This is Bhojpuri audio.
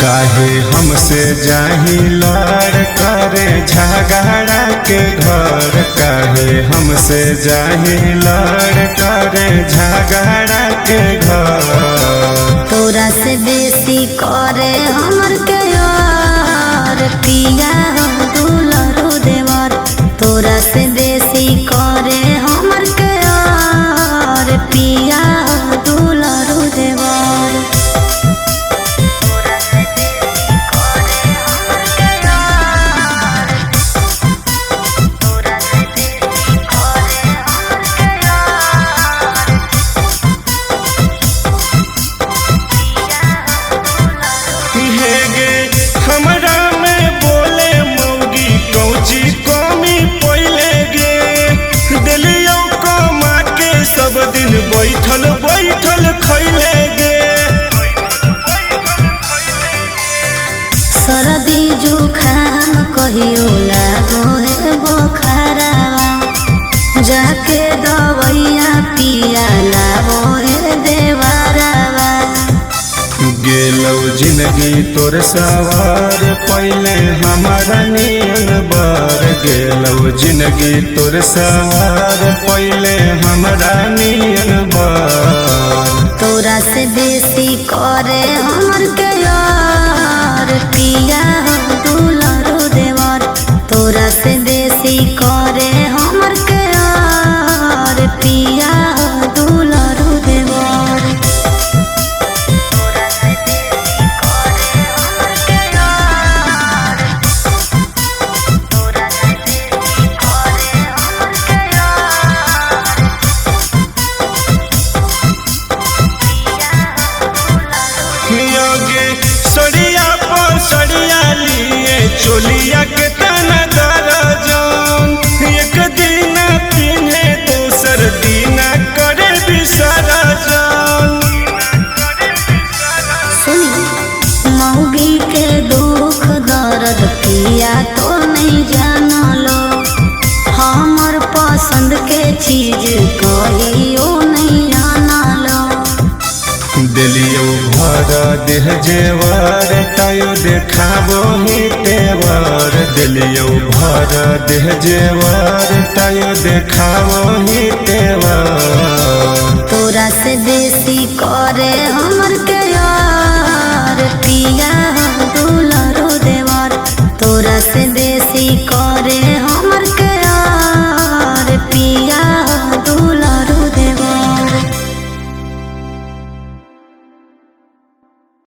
काहे हमसे जाही लड़ करे झगड़ा के घर, काहे हमसे जाही लड़ करे झगड़ा के घर। तोरा से बेसी करे हमर के यार पिया हम दुलरू देवर। तोरा से बेसी करे हमर के यार पिया हम दुलरू देवर। हमरा में बोले मौगी कौची कमी पहिले गे, दिलियो कमा के सब दिन बैठल बैठल खैले गे। सर्दी जुखाम कहियो लागो है बोखरावा, जाके दवैया पिया लावो है देवरावा। गेलौ जिंदगी तोर सवार पहले हमारा नियन बार, गेलौ जिंदगी तोर सवार पहले हमारा नियन बार। तोरा से बेसी करे हमर के यार पिया हम दुलरू देवर। तोरा से बेसी करे हमर के यार पिया हम दुलरू देवर। सड़िया पर सड़िया लिए चोलिया के तना दर्जन, एक दिन पिन्हे दोसर दिन करे विसर्जन। सुनी मौगी के दुख दर्द पिया तो नहीं जानलो, हमर पसंद के चीज कहियो नहीं जानलो। दिलियो भर देह जेवर तायो देखाबो ही तेवर, दिलियो भर देह जेवर तायो देखाबो ही तेवर। तोरा से बेसी करे हमर के